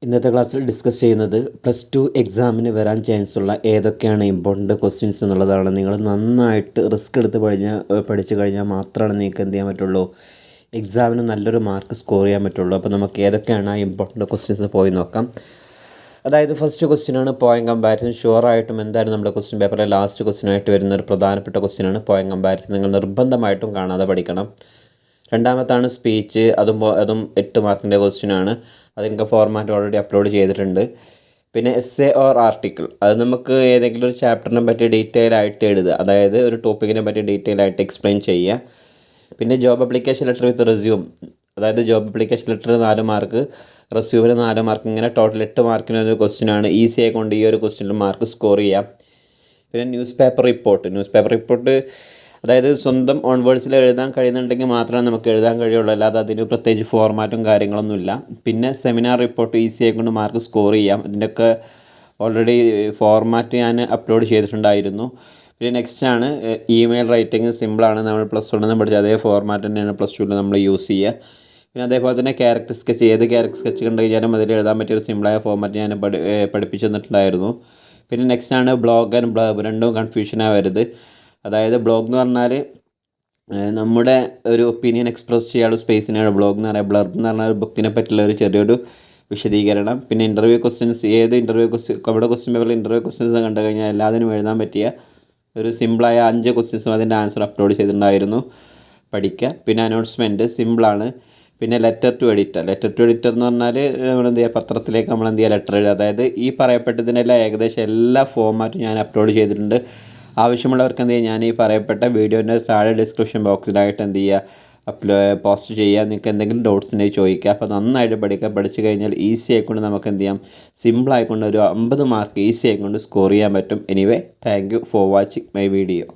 ഇന്നത്തെ ക്ലാസ്സിൽ ഡിസ്കസ് ചെയ്യുന്നത് +2 എക്സാമിന് വരാൻ ചാൻസുള്ള ഏതൊക്കെയാണ് ഇമ്പോർട്ടൻറ്റ് ക്വസ്റ്റ്യൻസ് എന്നുള്ളതാണ്. നിങ്ങൾ നന്നായിട്ട് റിസ്ക് എടുത്ത് പഠിച്ചു കഴിഞ്ഞാൽ മാത്രമാണ് നിങ്ങൾക്ക് എന്ത് ചെയ്യാൻ പറ്റുള്ളൂ, എക്സാമിന് നല്ലൊരു മാർക്ക് സ്കോർ ചെയ്യാൻ പറ്റുള്ളൂ. അപ്പോൾ നമുക്ക് ഏതൊക്കെയാണ് ആ ഇമ്പോർട്ടൻറ്റ് ക്വസ്റ്റ്യൻസ് പോയി നോക്കാം. അതായത് ഫസ്റ്റ് ക്വസ്റ്റ്യനാണ് പോയിന്റ് കമ്പാരിസൺ. ഷുവറായിട്ടും എന്തായാലും നമ്മുടെ ക്വസ്റ്റ്യൻ പേപ്പറിലെ ലാസ്റ്റ് ക്വസ്റ്റ്യനായിട്ട് വരുന്ന ഒരു പ്രധാനപ്പെട്ട ക്വസ്റ്റ്യനാണ് പോയിന്റ് കമ്പാരിസൺ. നിങ്ങൾ നിർബന്ധമായിട്ടും കാണാതെ പഠിക്കണം. രണ്ടാമത്താണ് സ്പീച്ച്. അതും 8 മാർക്കിൻ്റെ ക്വസ്റ്റ്യനാണ്. അതിൻ്റെ ഫോർമാറ്റ് ഓൾറെഡി അപ്ലോഡ് ചെയ്തിട്ടുണ്ട്. പിന്നെ എസ്സേ ഓർ ആർട്ടിക്കിൾ, അത് നമുക്ക് ഏതെങ്കിലും ഒരു ചാപ്റ്ററിനെ പറ്റി ഡീറ്റെയിൽ ആയിട്ട് എഴുതുക, അതായത് ഒരു ടോപ്പിക്കിനെ പറ്റി ഡീറ്റെയിൽ ആയിട്ട് എക്സ്പ്ലെയിൻ ചെയ്യുക. പിന്നെ job application letter with resume, അതായത് ജോബ് അപ്ലിക്കേഷൻ ലെറ്റർ 4 മാർക്ക്, റെസ്യൂമിന് 4 മാർക്ക്, ഇങ്ങനെ ടോട്ടൽ 8 മാർക്കിനൊരു ക്വസ്റ്റ്യനാണ്. ഈസി ആയിക്കൊണ്ട് ഈ ഒരു ക്വസ്റ്റ്യനിൽ മാർക്ക് സ്കോർ ചെയ്യാം. പിന്നെ ന്യൂസ് പേപ്പർ റിപ്പോർട്ട് അതായത് സ്വന്തം ഓൺ വേർഡ്സിൽ എഴുതാൻ കഴിയുന്നുണ്ടെങ്കിൽ മാത്രമേ നമുക്ക് എഴുതാൻ കഴിയുള്ളൂ, അല്ലാതെ അതിന് പ്രത്യേകിച്ച് ഫോർമാറ്റും കാര്യങ്ങളൊന്നുമില്ല. പിന്നെ സെമിനാർ റിപ്പോർട്ട് ഈസി ആയിക്കൊണ്ട് മാർക്ക് സ്കോർ ചെയ്യാം. ഇതിൻ്റെയൊക്കെ ഓൾറെഡി ഫോർമാറ്റ് ഞാൻ അപ്ലോഡ് ചെയ്തിട്ടുണ്ടായിരുന്നു. പിന്നെ നെക്സ്റ്റ് ആണ് ഇമെയിൽ റൈറ്റിംഗ്. സിമ്പിളാണ്, നമ്മൾ +1 പഠിച്ച അതേ ഫോർമാറ്റ് തന്നെയാണ് +2 നമ്മൾ യൂസ് ചെയ്യുക. പിന്നെ അതേപോലെ തന്നെ ക്യാരക്ടർ സ്കെച്ച്, ഏത് ക്യാരക്ടർ സ്കെച്ച് കണ്ടു കഴിഞ്ഞാലും അതിൽ എഴുതാൻ പറ്റിയൊരു സിമ്പിളായ ഫോർമാറ്റ് ഞാൻ പഠിപ്പിച്ചു തന്നിട്ടുണ്ടായിരുന്നു. പിന്നെ നെക്സ്റ്റ് ആണ് ബ്ലോഗ് ആൻഡ് ബ്ലർബ്. രണ്ടും കൺഫ്യൂഷനാവരുത്. അതായത് ബ്ലോഗ് എന്ന് പറഞ്ഞാൽ നമ്മുടെ ഒരു ഒപ്പീനിയൻ എക്സ്പ്രസ് ചെയ്യാനുള്ള സ്പേസിനാണ് ബ്ലോഗ് എന്ന് പറയുക. ബ്ലർബ് എന്ന് പറഞ്ഞാൽ ബുക്കിനെ പറ്റിയുള്ള ഒരു ചെറിയൊരു വിശദീകരണം. പിന്നെ ഇൻ്റർവ്യൂ ക്വസ്റ്റ്യൻസ്, ഏത് ഇൻ്റർവ്യൂ നമ്മുടെ ക്വസ്റ്റ്യൻ പേപ്പറിൽ ഇൻ്റർവ്യൂ ക്വസ്റ്റ്യൻസ് കണ്ടു കഴിഞ്ഞാൽ എല്ലാത്തിനും എഴുതാൻ പറ്റിയ ഒരു സിമ്പിളായ 5 ക്വസ്റ്റ്യൻസും അതിൻ്റെ ആൻസർ അപ്ലോഡ് ചെയ്തിട്ടുണ്ടായിരുന്നു, പഠിക്കുക. പിന്നെ അനൗൺസ്മെൻറ്റ് സിമ്പിളാണ്. പിന്നെ ലെറ്റർ ടു എഡിറ്റർ എന്ന് പറഞ്ഞാൽ നമ്മളെന്ത് ചെയ്യുക, പത്രത്തിലേക്ക് നമ്മളെന്ത് ചെയ്യുക, ലെറ്റർ എഴുതുക. അതായത് ഈ പറയപ്പെട്ടതിനെല്ലാം ഏകദേശം എല്ലാ ഫോർമാറ്റും ഞാൻ അപ്ലോഡ് ചെയ്തിട്ടുണ്ട്. ആവശ്യമുള്ളവർക്ക് എന്ത് ചെയ്യുക, ഞാൻ ഈ പറയപ്പെട്ട വീഡിയോൻ്റെ താഴെ ഡിസ്ക്രിപ്ഷൻ ബോക്സിലായിട്ട് എന്ത് ചെയ്യുക, പോസ്റ്റ് ചെയ്യുക. നിങ്ങൾക്ക് എന്തെങ്കിലും ഡൗട്ട്സ് ഉണ്ടെങ്കിൽ ചോദിക്കുക. അപ്പോൾ നന്നായിട്ട് പഠിച്ചു കഴിഞ്ഞാൽ ഈസി ആയിക്കൊണ്ട് നമുക്ക് എന്ത് ചെയ്യാം, സിമ്പിളായിക്കൊണ്ട് ഒരു 50 മാർക്ക് ഈസി ആയിക്കൊണ്ട് സ്കോർ ചെയ്യാൻ പറ്റും. Anyway, thank you for watching my video.